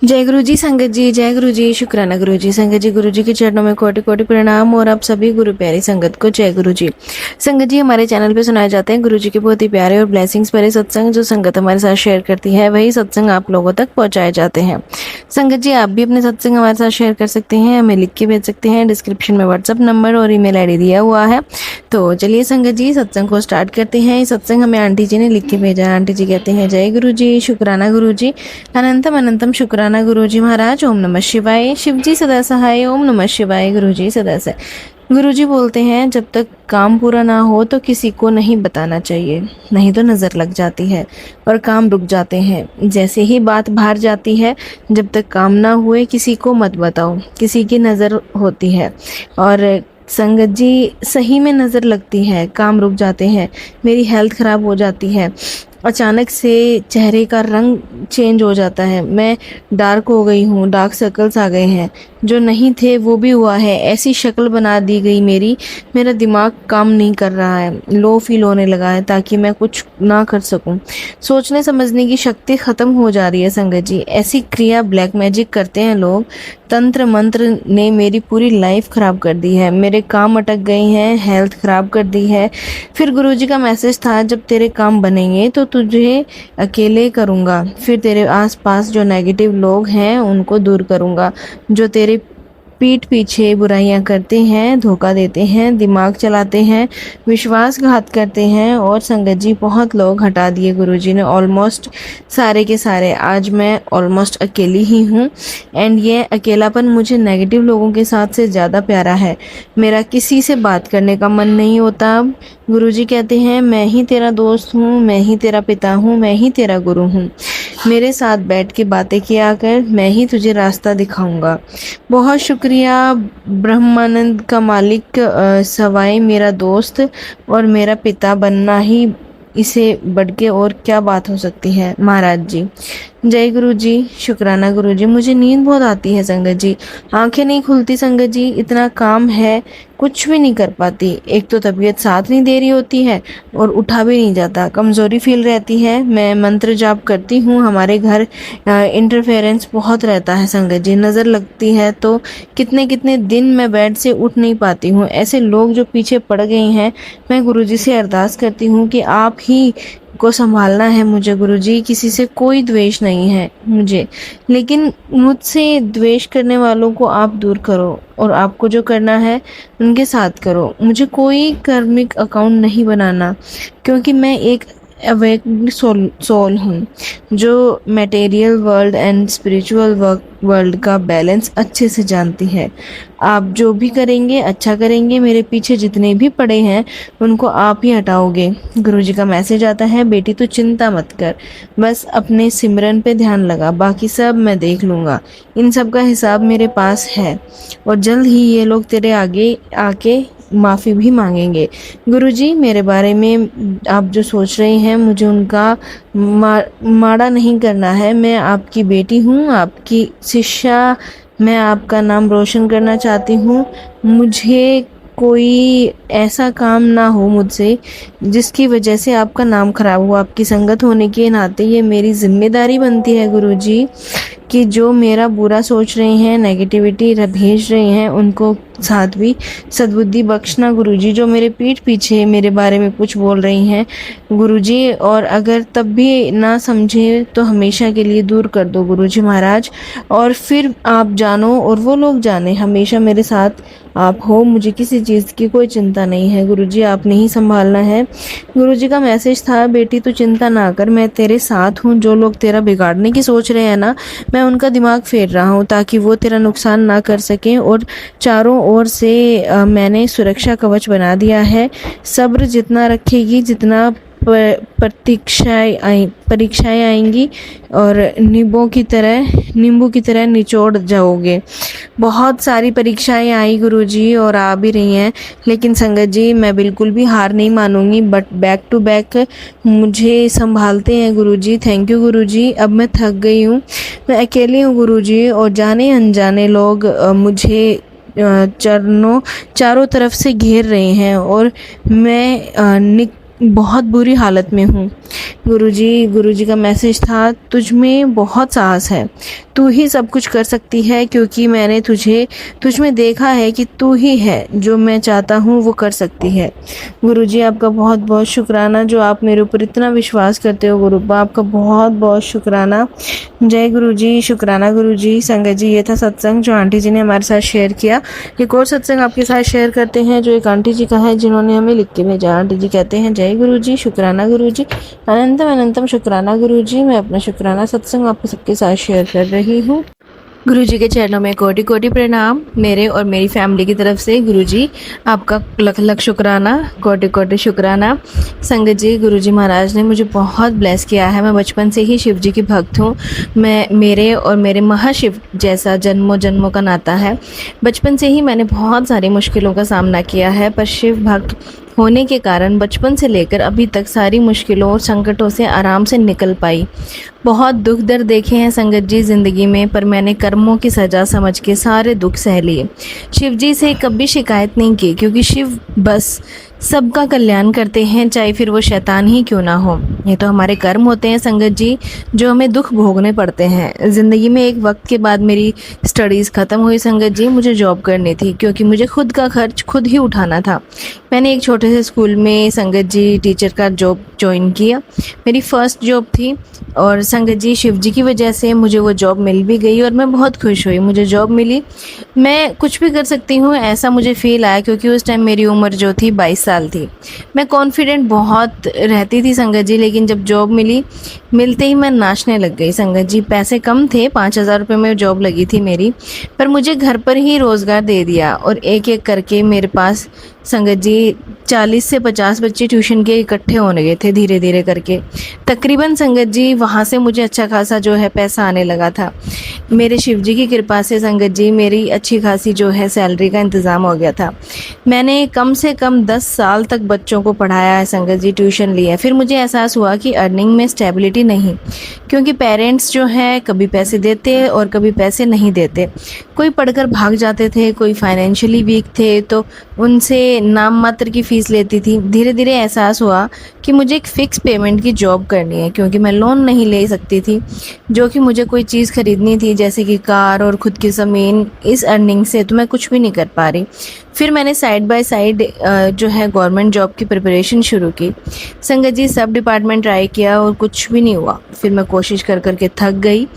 जय गुरु जी संगत जी, जय गुरु जी, शुक्राना गुरु जी संगत जी। गुरु जी के चरणों में कोटि कोटि प्रणाम और आप सभी गुरु प्यारी संगत को जय गुरु जी। संगत जी, हमारे चैनल पे सुनाए जाते हैं गुरु जी के बहुत ही प्यारे और ब्लेसिंग्स भरे सत्संग। जो संगत हमारे साथ शेयर करती है वही सत्संग आप लोगों तक पहुंचाए जाते हैं। संगत जी, आप भी अपने सत्संग हमारे साथ शेयर कर सकते हैं, हमें लिख के भेज सकते हैं। डिस्क्रिप्शन में व्हाट्सअप नंबर और ईमेल आईडी दिया हुआ है। तो चलिए संगत जी, सत्संग को स्टार्ट करते हैं। ये सत्संग हमें आंटी जी ने लिख के भेजा है। आंटी जी कहते हैं, जय गुरु जी, शुक्राना गुरु जी, अनंतम अनंतम शुक्राना गुरु जी महाराज। ओम नमः शिवाय। शिव जी सदा सहाय। ओम नमः शिवाय। गुरु जी सदा सहाय। गुरु जी बोलते हैं, जब तक काम पूरा ना हो तो किसी को नहीं बताना चाहिए, नहीं तो नजर लग जाती है और काम रुक जाते हैं। जैसे ही बात बाहर जाती है, जब तक काम ना हुए किसी को मत बताओ, किसी की नजर होती है। और संगत जी, सही में नजर लगती है, काम रुक जाते हैं, मेरी हेल्थ खराब हो जाती है, अचानक से चेहरे का रंग चेंज हो जाता है, मैं डार्क हो गई हूँ, डार्क सर्कल्स आ गए हैं, जो नहीं थे वो भी हुआ है, ऐसी शक्ल बना दी गई मेरा दिमाग काम नहीं कर रहा है, लो फील होने लगा है ताकि मैं कुछ ना कर सकूं, सोचने समझने की शक्ति खत्म हो जा रही है। संगत जी, ऐसी क्रिया ब्लैक मैजिक करते हैं लोग, तंत्र मंत्र ने मेरी पूरी लाइफ खराब कर दी है, मेरे काम अटक गए हैं, हेल्थ खराब कर दी है। फिर गुरुजी का मैसेज था, जब तेरे काम बनेंगे तो तुझे अकेले करूँगा, फिर तेरे आसपास जो नेगेटिव लोग हैं उनको दूर करूँगा, जो तेरे पीठ पीछे बुराइयां करते हैं, धोखा देते हैं, दिमाग चलाते हैं, विश्वासघात करते हैं। और संगत जी, बहुत लोग हटा दिए गुरुजी ने, ऑलमोस्ट सारे के सारे। आज मैं ऑलमोस्ट अकेली ही हूँ एंड ये अकेलापन मुझे नेगेटिव लोगों के साथ से ज़्यादा प्यारा है। मेरा किसी से बात करने का मन नहीं होता अब। गुरुजी कहते हैं, मैं ही तेरा दोस्त हूँ, मैं ही तेरा पिता हूँ, मैं ही तेरा गुरु हूँ, मेरे साथ बैठ के बातें किया कर, मैं ही तुझे रास्ता दिखाऊंगा। बहुत शुक्रिया ब्रह्मानंद का मालिक, सवाई मेरा दोस्त और मेरा पिता बनना ही, इसे बढ़ के और क्या बात हो सकती है महाराज जी। जय गुरु जी, शुक्राना गुरु जी। मुझे नींद बहुत आती है संगत जी, आंखें नहीं खुलती संगत जी, इतना काम है, कुछ भी नहीं कर पाती। एक तो तबीयत साथ नहीं दे रही होती है और उठा भी नहीं जाता, कमज़ोरी फील रहती है। मैं मंत्र जाप करती हूँ, हमारे घर इंटरफेरेंस बहुत रहता है संगत जी, नज़र लगती है तो कितने कितने दिन मैं बेड से उठ नहीं पाती हूँ। ऐसे लोग जो पीछे पड़ गए हैं, मैं गुरुजी से अरदास करती हूँ कि आप ही को संभालना है मुझे गुरुजी। किसी से कोई द्वेष नहीं है मुझे, लेकिन मुझसे द्वेष करने वालों को आप दूर करो और आपको जो करना है उनके साथ करो। मुझे कोई कर्मिक अकाउंट नहीं बनाना, क्योंकि मैं एक अवेकन्ड सोल हूँ जो material world and spiritual world का बैलेंस अच्छे से जानती है। आप जो भी करेंगे अच्छा करेंगे, मेरे पीछे जितने भी पड़े हैं उनको आप ही हटाओगे। गुरुजी का मैसेज आता है, बेटी तू चिंता मत कर, बस अपने सिमरन पे ध्यान लगा, बाकी सब मैं देख लूँगा। इन सब का हिसाब मेरे पास है और जल्द ही ये लोग तेरे आगे आके माफ़ी भी मांगेंगे। गुरुजी, मेरे बारे में आप जो सोच रहे हैं, मुझे उनका माड़ा नहीं करना है। मैं आपकी बेटी हूँ, आपकी शिष्या, मैं आपका नाम रोशन करना चाहती हूँ। मुझे कोई ऐसा काम ना हो मुझसे जिसकी वजह से आपका नाम खराब हो। आपकी संगत होने के नाते ये मेरी जिम्मेदारी बनती है गुरुजी, कि जो मेरा बुरा सोच रहे हैं, नेगेटिविटी भेज रहे हैं, उनको साथ भी सद्बुद्धि बख्शना गुरुजी। जो मेरे पीठ पीछे मेरे बारे में कुछ बोल रही हैं गुरुजी, और अगर तब भी ना समझे तो हमेशा के लिए दूर कर दो गुरुजी महाराज। और फिर आप जानो और वो लोग जाने, हमेशा मेरे साथ आप हो, मुझे किसी चीज़ की कोई चिंता नहीं है गुरुजी, आपने ही संभालना है। गुरुजी का मैसेज था, बेटी तू चिंता ना कर, मैं तेरे साथ हूँ। जो लोग तेरा बिगाड़ने की सोच रहे हैं ना, मैं उनका दिमाग फेर रहा हूँ ताकि वो तेरा नुकसान ना कर सकें। और चारों ओर से मैंने सुरक्षा कवच बना दिया है। सब्र जितना रखेगी, जितना परीक्षाएं आएंगी और नींबू की तरह निचोड़ जाओगे। बहुत सारी परीक्षाएं आई गुरुजी और आ भी रही हैं, लेकिन संगत जी मैं बिल्कुल भी हार नहीं मानूंगी। बट बैक टू बैक मुझे संभालते हैं गुरुजी। थैंक यू गुरुजी। अब मैं थक गई हूँ, मैं अकेली हूँ गुरुजी, और जाने अनजाने लोग मुझे चारों तरफ से घेर रहे हैं और मैं बहुत बुरी हालत में हूँ। गुरुजी का मैसेज था, तुझ में बहुत साहस है, तू ही सब कुछ कर सकती है, क्योंकि मैंने तुझ में देखा है कि तू ही है जो मैं चाहता हूँ वो कर सकती है। गुरुजी आपका बहुत बहुत शुक्राना जो आप मेरे ऊपर इतना विश्वास करते हो। गुरुबा आपका बहुत बहुत शुक्राना। जय गुरुजी, शुक्राना गुरुजी। संगत जी, ये था सत्संग जो आंटी जी ने हमारे साथ शेयर किया। एक और सत्संग आपके साथ शेयर करते हैं जो एक आंटी जी का है जिन्होंने हमें लिख के भेजा। आंटी जी कहते हैं, जय गुरुजी, शुक्राना गुरुजी, अनंतम अनंतम शुक्राना गुरुजी। मैं अपना शुक्राना सत्संग आपके सबके साथ शेयर कर रही हूँ। गुरुजी के चरणों में कोटि कोटि प्रणाम मेरे और मेरी फैमिली की तरफ से। गुरुजी आपका लख लख शुक्राना, कोटि कोटि शुक्राना। संगत जी, गुरुजी महाराज ने मुझे बहुत ब्लेस किया है। मैं बचपन से ही शिव जी की भक्त हूँ। मेरे और मेरे महाशिव जैसा जन्मों जन्मों का नाता है। बचपन से ही मैंने बहुत सारी मुश्किलों का सामना किया है, पर शिव भक्त होने के कारण बचपन से लेकर अभी तक सारी मुश्किलों और संकटों से आराम से निकल पाई। बहुत दुख दर्द देखे हैं संगत जी ज़िंदगी में, पर मैंने कर्मों की सज़ा समझ के सारे दुख सह लिए। शिव जी से कभी शिकायत नहीं की, क्योंकि शिव बस सबका कल्याण करते हैं, चाहे फिर वो शैतान ही क्यों ना हो। ये तो हमारे कर्म होते हैं संगत जी, जो हमें दुख भोगने पड़ते हैं। ज़िंदगी में एक वक्त के बाद मेरी स्टडीज़ ख़त्म हुई संगत जी। मुझे जॉब करनी थी, क्योंकि मुझे खुद का खर्च खुद ही उठाना था। मैंने एक छोटे से स्कूल में संगत जी टीचर का जॉब ज्वाइन किया। मेरी फ़र्स्ट जॉब थी, और संगत जी शिव जी की वजह से मुझे वो जॉब मिल भी गई और मैं बहुत खुश हुई। मुझे जॉब मिली, मैं कुछ भी कर सकती हूँ ऐसा मुझे फ़ील आया, क्योंकि उस टाइम मेरी उम्र जो थी 22 साल थी। मैं कॉन्फिडेंट बहुत रहती थी संगत जी, लेकिन जब जॉब मिली, मिलते ही मैं नाचने लग गई संगत जी। पैसे कम थे, 5,000 रुपये में जॉब लगी थी मेरी, पर मुझे घर पर ही रोज़गार दे दिया। और एक एक करके मेरे पास संगत जी 40 से 50 बच्चे ट्यूशन के इकट्ठे होने गए थे धीरे धीरे करके। तकरीबन संगत जी वहाँ से मुझे अच्छा खासा जो है पैसा आने लगा था। मेरे शिव जी की कृपा से संगत जी मेरी अच्छी खासी जो है सैलरी का इंतज़ाम हो गया था। मैंने कम से कम 10 साल तक बच्चों को पढ़ाया है संगत जी, ट्यूशन लिया। फिर मुझे एहसास हुआ कि अर्निंग में स्टेबिलिटी नहीं, क्योंकि पेरेंट्स जो है कभी पैसे देते और कभी पैसे नहीं देते। कोई पढ़कर भाग जाते थे, कोई फाइनेंशियली वीक थे तो उनसे नाम मात्र की फ़ीस लेती थी। धीरे धीरे एहसास हुआ कि मुझे एक फ़िक्स पेमेंट की जॉब करनी है, क्योंकि मैं लोन नहीं ले सकती थी, जो कि मुझे कोई चीज़ खरीदनी थी जैसे कि कार और ख़ुद की ज़मीन। इस अर्निंग से तो मैं कुछ भी नहीं कर पा रही। फिर मैंने साइड बाय साइड जो है गवर्नमेंट जॉब की प्रिपरेशन शुरू की संगत जी। सब डिपार्टमेंट ट्राई किया और कुछ भी नहीं हुआ। फिर मैं कोशिश कर करके थक गई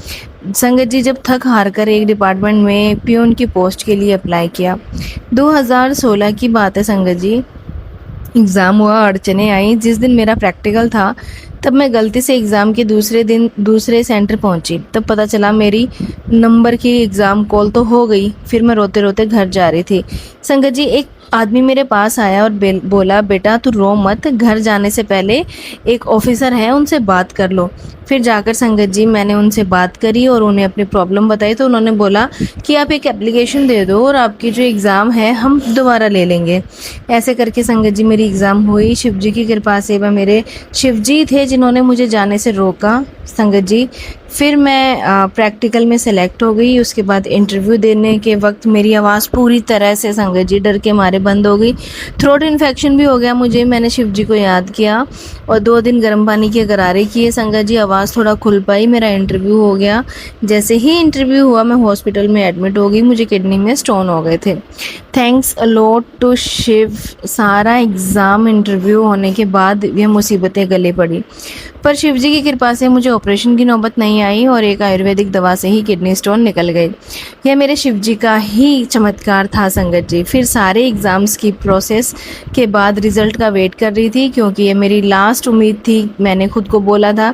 संगत जी। जब थक हार कर एक डिपार्टमेंट में पियून की पोस्ट के लिए अप्लाई किया। 2016 की बात है संगत जी। एग्ज़ाम हुआ, अड़चने आई। जिस दिन मेरा प्रैक्टिकल था तब मैं गलती से एग्ज़ाम के दूसरे दिन दूसरे सेंटर पहुंची। तब पता चला मेरी नंबर की एग्ज़ाम कॉल तो हो गई। फिर मैं रोते रोते घर जा रही थी संगत जी। एक आदमी मेरे पास आया और बोला, बेटा तू रो मत, घर जाने से पहले एक ऑफिसर है उनसे बात कर लो। फिर जाकर संगत जी मैंने उनसे बात करी और उन्हें अपनी प्रॉब्लम बताई, तो उन्होंने बोला कि आप एक एप्लीकेशन दे दो और आपकी जो एग्ज़ाम है हम दोबारा ले लेंगे। ऐसे करके संगत जी मेरी एग्ज़ाम हुई। शिव जी की कृपा से वह मेरे शिव जी थे जिन्होंने मुझे जाने से रोका संगत जी। फिर मैं प्रैक्टिकल में सेलेक्ट हो गई। उसके बाद इंटरव्यू देने के वक्त मेरी आवाज़ पूरी तरह से संगत जी डर के मारे बंद हो गई। थ्रोट इन्फेक्शन भी हो गया मुझे। मैंने शिव जी को याद किया और 2 दिन गर्म पानी के गरारे किए संगत जी। आवाज़ थोड़ा खुल पाई, मेरा इंटरव्यू हो गया। जैसे ही इंटरव्यू हुआ मैं हॉस्पिटल में एडमिट हो गई। मुझे किडनी में स्टोन हो गए थे। Thanks a lot to Shiv. सारा एग्ज़ाम इंटरव्यू होने के बाद यह मुसीबतें गले पड़ी, पर शिव जी की कृपा से मुझे ऑपरेशन की नौबत नहीं आई और एक आयुर्वेदिक दवा से ही किडनी स्टोन निकल गए। यह मेरे शिव जी का ही चमत्कार था संगत जी। फिर सारे एग्ज़ाम्स की प्रोसेस के बाद रिज़ल्ट का वेट कर रही थी, क्योंकि ये मेरी लास्ट उम्मीद थी। मैंने खुद को बोला था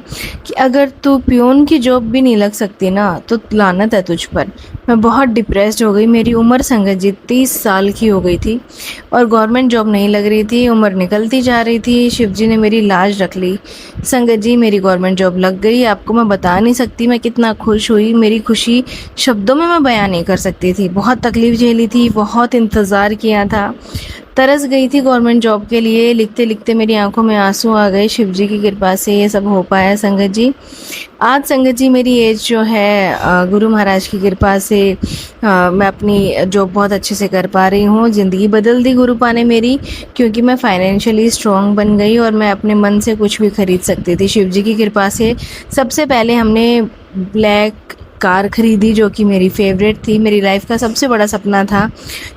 कि अगर तू पियून की जॉब भी नहीं लग सकती ना तो लानत है तुझ पर। मैं बहुत डिप्रेस्ड हो गई। मेरी उम्र संगत जी 30 साल की हो गई थी और गवर्नमेंट जॉब नहीं लग रही थी। उम्र निकलती जा रही थी। शिव जी ने मेरी लाज रख ली संगत जी। मेरी गवर्नमेंट जॉब लग गई। आपको मैं बता नहीं सकती मैं कितना खुश हुई। मेरी खुशी शब्दों में मैं बयान नहीं कर सकती थी। बहुत तकलीफ़ झेली थी, बहुत इंतज़ार किया था, तरस गई थी गवर्नमेंट जॉब के लिए, लिखते लिखते मेरी आंखों में आंसू आ गए। शिव जी की कृपा से ये सब हो पाया संगत जी। आज संगत जी मेरी एज जो है गुरु महाराज की कृपा से मैं अपनी जॉब बहुत अच्छे से कर पा रही हूँ। ज़िंदगी बदल दी गुरुपा ने मेरी, क्योंकि मैं फाइनेंशियली स्ट्रांग बन गई और मैं अपने मन से कुछ भी खरीद सकती थी शिव जी की कृपा से। सबसे पहले हमने ब्लैक कार खरीदी, जो कि मेरी फेवरेट थी। मेरी लाइफ का सबसे बड़ा सपना था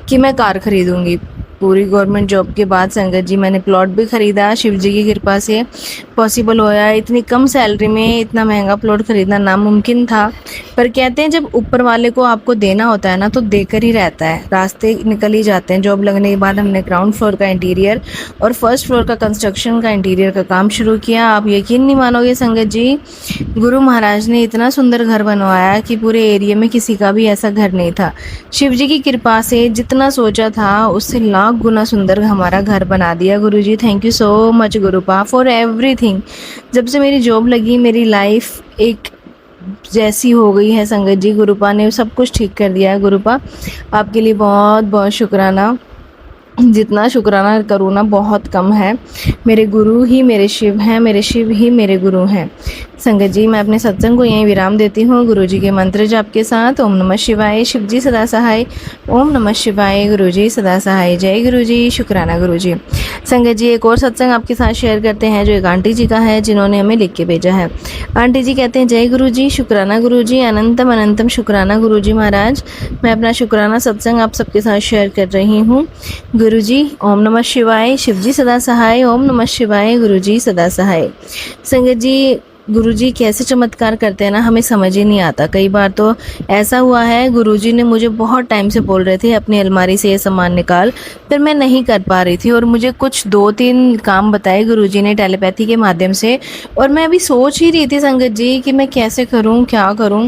कि मैं कार खरीदूंगी। पूरी गवर्नमेंट जॉब के बाद संगत जी मैंने प्लॉट भी खरीदा, शिव जी की कृपा से पॉसिबल होया। इतनी कम सैलरी में इतना महंगा प्लॉट खरीदना नामुमकिन था, पर कहते हैं जब ऊपर वाले को आपको देना होता है ना, तो देकर ही रहता है, रास्ते निकल ही जाते हैं। जॉब लगने के बाद हमने ग्राउंड फ्लोर का इंटीरियर और फर्स्ट फ्लोर का कंस्ट्रक्शन का इंटीरियर का काम शुरू किया। आप यकीन नहीं मानोगे संगत जी, गुरु महाराज ने इतना सुंदर घर बनवाया कि पूरे एरिया में किसी का भी ऐसा घर नहीं था। शिव जी की कृपा से जितना सोचा था उससे लाख गुना सुंदर हमारा घर बना दिया। Guruji thank you so much गुरुपा फॉर एवरीथिंग। जब से मेरी जॉब लगी मेरी लाइफ एक जैसी हो गई है संगत जी। गुरुपा ने सब कुछ ठीक कर दिया है। गुरुपा आपके लिए बहुत बहुत शुक्राना। जितना शुक्राना करूँ ना बहुत कम है। मेरे गुरु ही मेरे शिव हैं, मेरे शिव ही मेरे गुरु हैं। संगत जी मैं अपने सत्संग को यहीं विराम देती हूँ गुरु जी के मंत्र जाप के साथ। ओम नमः शिवाय, शिव जी सदा सहाय। ओम नमः शिवाय, गुरु जी सदा सहाय। जय गुरु जी, शुक्राना गुरु जी। संगत जी एक और सत्संग आपके साथ शेयर करते हैं, जो एक आंटी जी का है जिन्होंने हमें लिख के भेजा है। आंटी जी कहते हैं, जय गुरु जी, शुक्राना गुरु जी, अनंतम अनंतम शुक्राना गुरु जी महाराज। मैं अपना शुक्राना सत्संग आप सबके साथ शेयर कर रही हूँ। गुरु जी ओम नमः शिवाय, शिव जी सदा सहाय। ओम नमः शिवाय, गुरु जी सदा सहाय। संगत जी गुरुजी कैसे चमत्कार करते हैं ना, हमें समझ ही नहीं आता। कई बार तो ऐसा हुआ है गुरुजी ने मुझे बहुत टाइम से बोल रहे थे अपनी अलमारी से ये सामान निकाल, पर मैं नहीं कर पा रही थी। और मुझे कुछ 2-3 काम बताए गुरुजी ने टेलीपैथी के माध्यम से, और मैं अभी सोच ही रही थी संगत जी कि मैं कैसे करूं, क्या करूं।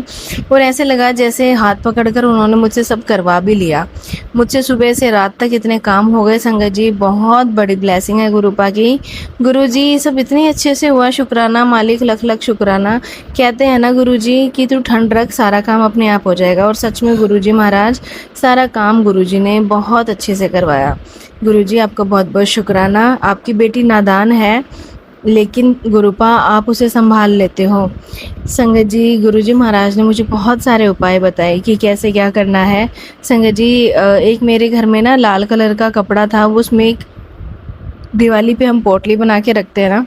और ऐसे लगा जैसे हाथ पकड़कर उन्होंने मुझसे सब करवा भी लिया। मुझसे सुबह से रात तक इतने काम हो गए संगत जी, बहुत बड़ी ब्लेसिंग है गुरुपा की। गुरुजी सब इतने अच्छे से हुआ, शुक्राना मालिक, लख लख शुक्राना। कहते हैं ना गुरुजी कि तू ठंड रख, सारा काम अपने आप हो जाएगा। और सच में गुरुजी महाराज सारा काम गुरुजी ने बहुत अच्छे से करवाया। गुरुजी आपका बहुत बहुत शुक्राना। आपकी बेटी नादान है लेकिन गुरुपा आप उसे संभाल लेते हो। संगत जी गुरुजी महाराज ने मुझे बहुत सारे उपाय बताए कि कैसे क्या करना है। संगत जी एक मेरे घर में ना लाल कलर का कपड़ा था, वो उसमें एक दिवाली पे हम पोटली बना के रखते हैं ना,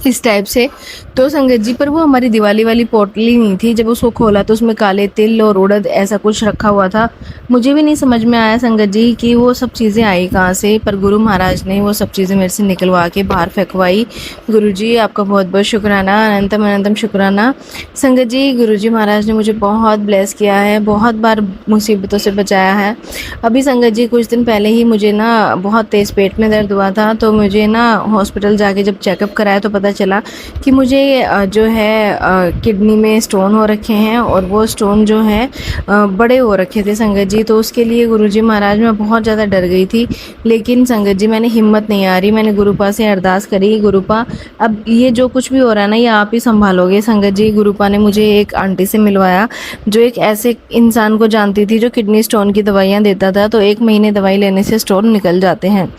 इस टाइप से। तो संगत जी पर वो हमारी दिवाली वाली पोटली नहीं थी। जब उसको खोला तो उसमें काले तिल और उड़द ऐसा कुछ रखा हुआ था। मुझे भी नहीं समझ में आया संगत जी कि वो सब चीज़ें आई कहाँ से, पर गुरु महाराज ने वो सब चीज़ें मेरे से निकलवा के बाहर फेंकवाई। गुरु जी आपका बहुत बहुत शुक्राना, अनंतम अनंतम शुक्राना। संगत जी गुरु जी महाराज ने मुझे बहुत ब्लेस किया है, बहुत बार मुसीबतों से बचाया है। अभी संगत जी कुछ दिन पहले ही मुझे ना बहुत तेज़ पेट में दर्द हुआ था, तो मुझे ना हॉस्पिटल जाके जब चेकअप कराया तो पता चला कि मुझे जो है किडनी में स्टोन हो रखे हैं, और वो स्टोन जो है बड़े हो रखे थे संगत जी। तो उसके लिए गुरुजी महाराज मैं बहुत ज़्यादा डर गई थी, लेकिन संगत जी मैंने हिम्मत नहीं आ रही, मैंने गुरुपा से अरदास करी, गुरुपा अब ये जो कुछ भी हो रहा है ना ये आप ही संभालोगे। संगत जी गुरुपा ने मुझे एक आंटी से मिलवाया जो एक ऐसे इंसान को जानती थी जो किडनी स्टोन की दवाइयाँ देता था। तो 1 महीने दवाई लेने से स्टोन निकल जाते हैं।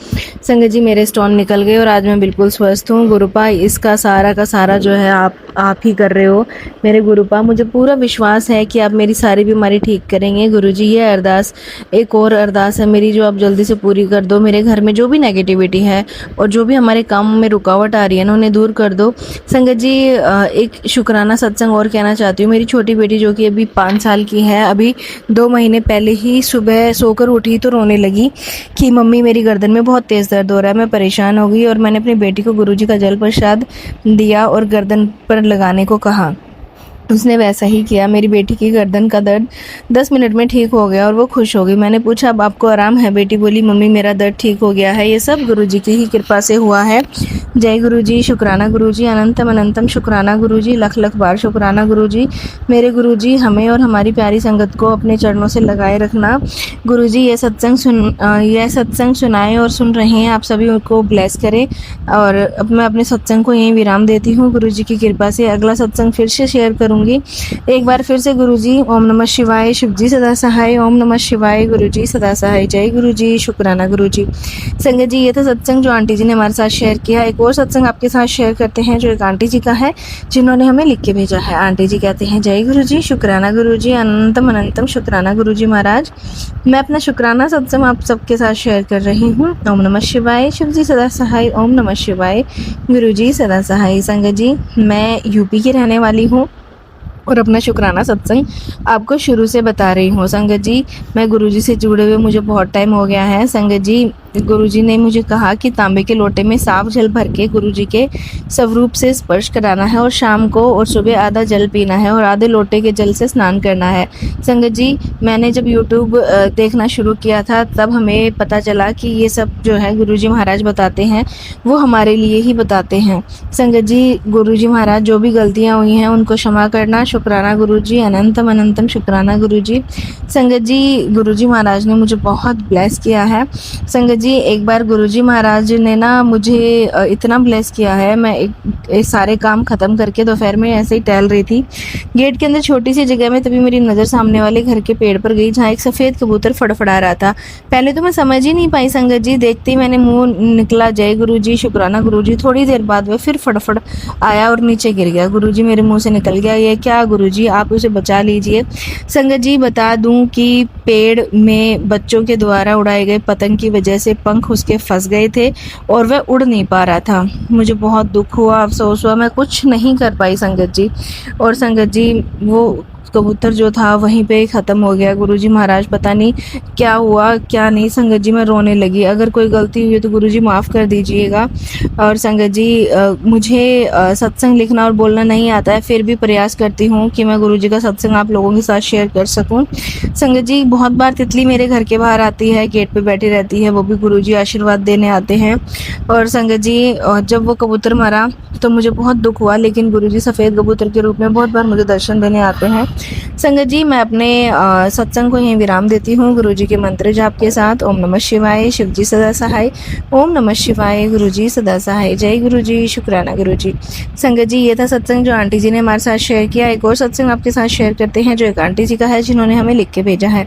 संगत जी मेरे स्टोन निकल गए और आज मैं बिल्कुल स्वस्थ हूँ। गुरुपा इसका सारा का सारा जो है आप ही कर रहे हो मेरे गुरुपा। मुझे पूरा विश्वास है कि आप मेरी सारी बीमारी ठीक करेंगे। गुरुजी ये अरदास एक और अरदास है मेरी जो आप जल्दी से पूरी कर दो। मेरे घर में जो भी नेगेटिविटी है और जो भी हमारे काम में रुकावट आ रही है ना उन्हें दूर कर दो। संगत जी एक शुक्राना सत्संग और कहना चाहती हूँ। मेरी छोटी बेटी जो कि अभी 5 साल की है, अभी 2 महीने पहले ही सुबह सोकर उठी तो रोने लगी कि मम्मी मेरी गर्दन में बहुत तेज़ दर्द हो रहा है। मैं परेशान हो गई और मैंने अपनी बेटी को गुरुजी का जल प्रसाद दिया और गर्दन पर लगाने को कहा। उसने वैसा ही किया। मेरी बेटी की गर्दन का दर्द 10 मिनट में ठीक हो गया और वो खुश हो गई। मैंने पूछा अब आपको आराम है? बेटी बोली मम्मी मेरा दर्द ठीक हो गया है। ये सब गुरुजी की ही कृपा से हुआ है। जय गुरुजी, शुक्राना गुरुजी, अनंतम अनंतम शुक्राना गुरुजी, लख लख बार शुक्राना गुरुजी। मेरे गुरुजी हमें और हमारी प्यारी संगत को अपने चरणों से लगाए रखना। गुरुजी ये सत्संग सुनाए और सुन रहे हैं आप सभी को ब्लेस करें। और अब मैं अपने सत्संग को यहीं विराम देती हूँ गुरुजी की कृपा से। अगला सत्संग फिर से शेयर करूँगी करूँगी। एक बार फिर से गुरुजी ओम नमः शिवाय, शिव जी सदा सहाय, ओम नमः शिवाय, गुरुजी सदा सहाय, जय गुरुजी, शुक्राना गुरुजी। संगत जी ये था सत्संग जो आंटी जी ने हमारे साथ शेयर किया। एक और सत्संग आपके साथ शेयर करते हैं जो एक आंटी जी का है जिन्होंने हमें लिख के भेजा है। आंटी जी कहते हैं जय गुरुजी, शुक्राना गुरुजी, अनंतम अनंतम शुक्राना गुरुजी महाराज। मैं अपना शुक्राना सत्संग आप सबके साथ शेयर कर रही हूँ। ओम नमः शिवाय, शिव जी सदा सहाय, ओम नमः शिवाय, गुरुजी सदा सहाय। संगत जी मैं यूपी की रहने वाली हूँ और अपना शुक्राना सत्संग आपको शुरू से बता रही हूँ। संगत जी मैं गुरुजी से जुड़े हुए मुझे बहुत टाइम हो गया है। संगत जी गुरुजी ने मुझे कहा कि तांबे के लोटे में साफ जल भर के गुरुजी के स्वरूप से स्पर्श कराना है और शाम को और सुबह आधा जल पीना है और आधे लोटे के जल से स्नान करना है। संगत जी मैंने जब यूट्यूब देखना शुरू किया था तब हमें पता चला कि ये सब जो है गुरुजी महाराज बताते हैं वो हमारे लिए ही बताते हैं। संगत जी गुरुजी महाराज जो भी गलतियाँ हुई हैं उनको क्षमा करना। शुक्राना गुरुजी, अनंतम अनंतम शुक्राना गुरुजी। संगत जी गुरुजी महाराज ने मुझे बहुत ब्लेस किया है। संगत जी एक बार गुरुजी महाराज ने ना मुझे इतना ब्लेस किया है, मैं एक सारे काम ख़त्म करके दोपहर में ऐसे ही टहल रही थी गेट के अंदर छोटी सी जगह में, तभी मेरी नज़र सामने वाले घर के पेड़ पर गई जहाँ एक सफ़ेद कबूतर फड़फड़ा रहा था। पहले तो मैं समझ ही नहीं पाई संगत जी, देखते ही मैंने मुंह निकला जय गुरुजी, शुक्राना गुरुजी। थोड़ी देर बाद वह फिर फड़फड़ आया और नीचे गिर गया। गुरुजी मेरे मुंह से निकल गया ये क्या गुरुजी, आप उसे बचा लीजिए। संगत जी बता दूं कि पेड़ में बच्चों के द्वारा उड़ाए गए पतंग की वजह से पंख उसके फंस गए थे और वह उड़ नहीं पा रहा था। मुझे बहुत दुख हुआ, अफसोस हुआ, मैं कुछ नहीं कर पाई संगत जी। और संगत जी वो कबूतर जो था वहीं पे ख़त्म हो गया। गुरुजी महाराज पता नहीं क्या हुआ क्या नहीं। संगत जी मैं रोने लगी। अगर कोई गलती हुई तो गुरुजी माफ़ कर दीजिएगा। और संगत जी मुझे सत्संग लिखना और बोलना नहीं आता है, फिर भी प्रयास करती हूँ कि मैं गुरुजी का सत्संग आप लोगों के साथ शेयर कर सकूँ। संगत जी बहुत बार तितली मेरे घर के बाहर आती है, गेट पे बैठी रहती है, वो भी गुरुजी आशीर्वाद देने आते हैं। और संगत जी जब वो कबूतर मरा तो मुझे बहुत दुख हुआ, लेकिन गुरुजी सफ़ेद कबूतर के रूप में बहुत बार मुझे दर्शन देने आते हैं। संगत जी मैं अपने सत्संग को यहीं विराम देती हूँ गुरुजी के मंत्र जाप के साथ। ओम नमः शिवाय, शिव जी सदा सहाय, ओम नमः शिवाय, गुरुजी सदा सहाय, जय गुरुजी, शुक्राना गुरुजी। संगत जी ये था सत्संग जो आंटी जी ने हमारे साथ शेयर किया। एक और सत्संग आपके साथ शेयर करते हैं जो एक आंटी जी का है जिन्होंने हमें लिख के भेजा है।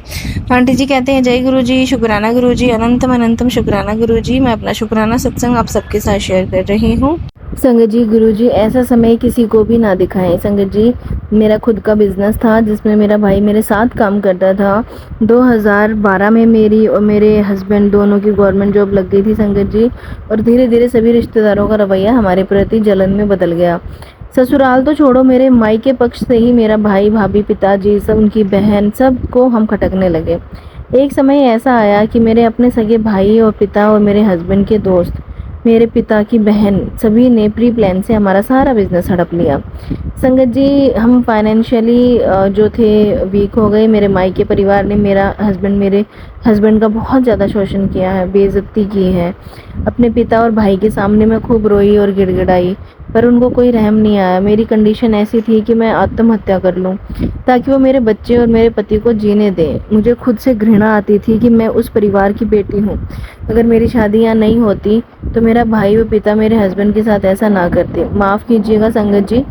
आंटी जी कहते हैं जय गुरुजी, शुक्राना गुरुजी, अनंतम अनंतम शुक्राना गुरुजी। मैं अपना शुक्राना सत्संग आप सबके साथ शेयर कर रही हूँ। संगत जी गुरुजी ऐसा समय किसी को भी ना दिखाएं। संगत जी मेरा खुद का बिजनेस था जिसमें मेरा भाई मेरे साथ काम करता था। 2012 में मेरी और मेरे हस्बैंड दोनों की गवर्नमेंट जॉब लग गई थी संगत जी, और धीरे धीरे सभी रिश्तेदारों का रवैया हमारे प्रति जलन में बदल गया। ससुराल तो छोड़ो, मेरे मायके पक्ष से ही मेरा भाई भाभी पिताजी सब उनकी बहन सबको हम खटकने लगे। एक समय ऐसा आया कि मेरे अपने सगे भाई और पिता और मेरे हस्बैंड के दोस्त, मेरे पिता की बहन सभी ने प्री प्लान से हमारा सारा बिजनेस हड़प लिया। संगत जी हम फाइनेंशियली जो थे वीक हो गए। मेरे मायके परिवार ने मेरे हस्बैंड का बहुत ज़्यादा शोषण किया है, बेइज्जती की है। अपने पिता और भाई के सामने मैं खूब रोई और गिड़गिड़ाई, पर उनको कोई रहम नहीं आया। मेरी कंडीशन ऐसी थी कि मैं आत्महत्या कर लूं ताकि वो मेरे बच्चे और मेरे पति को जीने दें। मुझे खुद से घृणा आती थी कि मैं उस परिवार की बेटी हूँ। अगर मेरी शादी यहाँ नहीं होती तो मेरा भाई व पिता मेरे हस्बैंड के साथ ऐसा ना करते। माफ़ कीजिएगा संगत जी।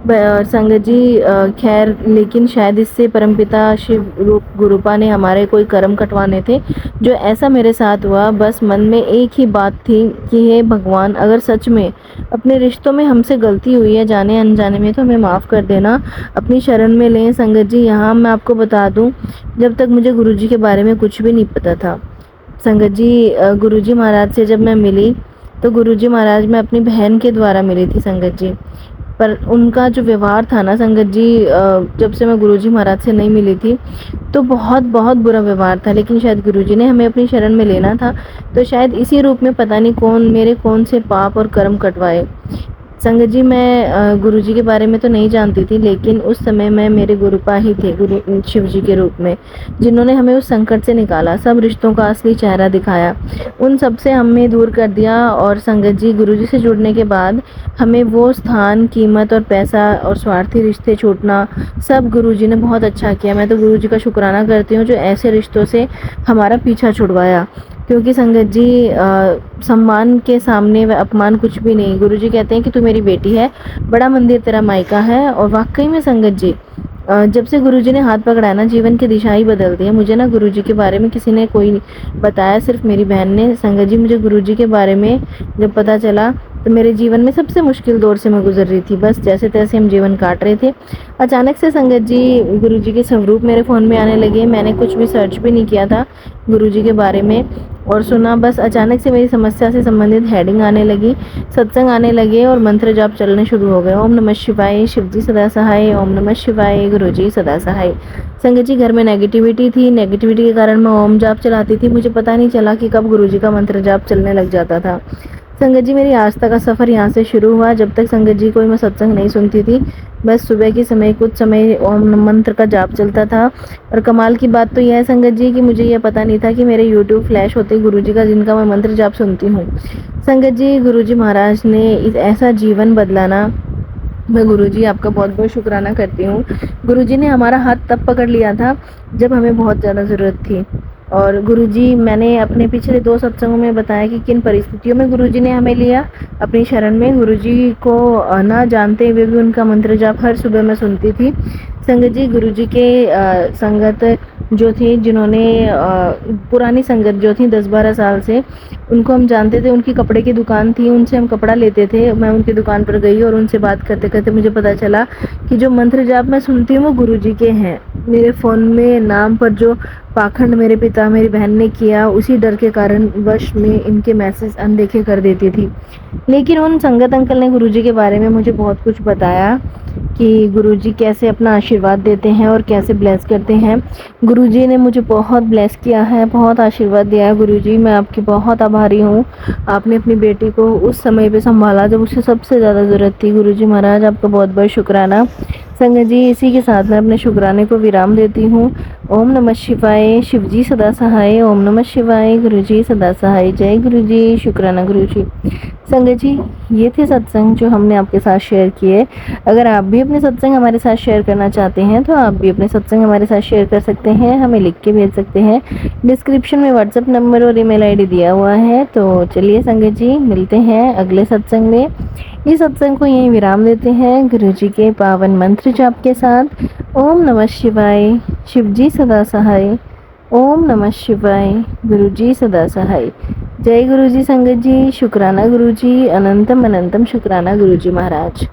संगत जी खैर, लेकिन शायद इससे परमपिता शिव रूप गुरुपा ने हमारे कोई कर्म कटवाने थे जो ऐसा मेरे साथ हुआ। बस मन में एक ही बात थी कि हे भगवान, अगर सच में अपने रिश्तों में हमसे गलती हुई है जाने अनजाने में तो हमें माफ़ कर देना, अपनी शरण में लें। संगत जी यहाँ मैं आपको बता दूँ, जब तक मुझे गुरुजी के बारे में कुछ भी नहीं पता था। संगत जी गुरुजी महाराज से जब मैं मिली तो गुरुजी महाराज मैं अपनी बहन के द्वारा मिली थी संगत जी, पर उनका जो व्यवहार था ना संगत जी, जब से मैं गुरुजी महाराज से नहीं मिली थी तो बहुत बहुत बुरा व्यवहार था। लेकिन शायद गुरुजी ने हमें अपनी शरण में लेना था, तो शायद इसी रूप में पता नहीं कौन से पाप और कर्म कटवाए। संगत जी मैं गुरुजी के बारे में तो नहीं जानती थी, लेकिन उस समय में मेरे गुरुपा ही थे, गुरु शिव जी के रूप में, जिन्होंने हमें उस संकट से निकाला, सब रिश्तों का असली चेहरा दिखाया, उन सब से हमें दूर कर दिया। और संगत जी गुरुजी से जुड़ने के बाद हमें वो स्थान, कीमत और पैसा और स्वार्थी रिश्ते छूटना सब गुरुजी ने बहुत अच्छा किया। मैं तो गुरुजी का शुक्राना करती हूँ जो ऐसे रिश्तों से हमारा पीछा छुड़वाया। क्योंकि संगत जी सम्मान के सामने व अपमान कुछ भी नहीं। गुरुजी कहते हैं कि तू मेरी बेटी है, बड़ा मंदिर तेरा मायका है। और वाकई में संगत जी जब से गुरुजी ने हाथ पकड़ा ना, जीवन की दिशा ही बदल दी है। मुझे ना गुरुजी के बारे में किसी ने कोई बताया, सिर्फ मेरी बहन ने। संगत जी मुझे गुरुजी के बारे में जब पता चला तो मेरे जीवन में सबसे मुश्किल दौर से मैं गुजर रही थी। बस जैसे तैसे हम जीवन काट रहे थे। अचानक से संगत जी गुरुजी के स्वरूप मेरे फ़ोन में आने लगे। मैंने कुछ भी सर्च भी नहीं किया था गुरुजी के बारे में और सुना। बस अचानक से मेरी समस्या से संबंधित हेडिंग आने लगी, सत्संग आने लगे और मंत्र जाप चलने शुरू हो गए। ओम नमः शिवाय, शिवजी सदा सहाय। ओम नमः शिवाय, गुरुजी सदा सहाय। संगत जी घर में नेगेटिविटी थी, नेगेटिविटी के कारण मैं ओम जाप चलाती थी। मुझे पता नहीं चला कि कब गुरुजी का मंत्र जाप चलने लग जाता था। संगत जी मेरी आस्था का सफ़र यहाँ से शुरू हुआ। जब तक संगत जी कोई मैं सत्संग नहीं सुनती थी, बस सुबह के समय कुछ समय ओम मंत्र का जाप चलता था। और कमाल की बात तो यह है संगत जी कि मुझे यह पता नहीं था कि मेरे यूट्यूब फ्लैश होते गुरुजी का, जिनका मैं मंत्र जाप सुनती हूँ। संगत जी गुरुजी महाराज ने इस ऐसा जीवन बदलाना, मैं गुरुजी आपका बहुत बहुत शुक्राना करती हूँ। गुरुजी ने हमारा हाथ तब पकड़ लिया था जब हमें बहुत ज़्यादा ज़रूरत थी। और गुरुजी, मैंने अपने पिछले 2 सत्संगों में बताया कि किन परिस्थितियों में गुरुजी ने हमें लिया अपनी शरण में। गुरुजी को ना जानते हुए भी उनका मंत्र जाप हर सुबह मैं सुनती थी। संगत जी गुरुजी के संगत जो थी, जिन्होंने पुरानी संगत जो थी 10-12 साल से, उनको हम जानते थे। उनकी कपड़े की दुकान थी, उनसे हम कपड़ा लेते थे। मैं उनकी दुकान पर गई और उनसे बात करते करते मुझे पता चला कि जो मंत्र जाप मैं सुनती हूँ वो गुरुजी के हैं। मेरे फ़ोन में नाम पर जो पाखंड मेरे पिता मेरी बहन ने किया, उसी डर के कारण वश में इनके मैसेज अनदेखे कर देती थी। लेकिन उन संगत अंकल ने गुरुजी के बारे में मुझे बहुत कुछ बताया कि गुरुजी कैसे अपना आशीर्वाद देते हैं और कैसे ब्लेस करते हैं। गुरुजी ने मुझे बहुत ब्लेस किया है, बहुत आशीर्वाद दिया है। गुरुजी मैं आपकी बहुत आभारी हूँ। आपने अपनी बेटी को उस समय पे संभाला जब उसे सबसे ज़्यादा ज़रूरत थी। गुरुजी महाराज आपका बहुत बहुत शुक्राना। संगत जी इसी के साथ मैं अपने शुक्राने को विराम देती हूँ। ओम नमः शिवाय, शिवजी सदा सहाय। ओम नमः शिवाय, गुरुजी सदा सहाय। जय गुरुजी, शुक्राना गुरुजी। संगत जी ये थे सत्संग जो हमने आपके साथ शेयर किए। अगर आप भी अपने सत्संग हमारे साथ शेयर करना चाहते हैं तो आप भी अपने सत्संग हमारे साथ शेयर कर सकते हैं, हमें लिख के भेज सकते हैं। डिस्क्रिप्शन में व्हाट्सएप नंबर और ईमेल आईडी दिया हुआ है। तो चलिए संगत जी मिलते हैं अगले सत्संग में। इस सत्संग को यहीं विराम देते हैं गुरुजी के पावन मंत्र जाप के साथ। ओम नमः शिवाय, शिवजी सदा सहाय। ओम नमः शिवाय, गुरुजी सदा सहाय। जय गुरुजी संगत जी, शुक्राना गुरुजी, अनंतम अनंतम शुक्राना गुरुजी महाराज।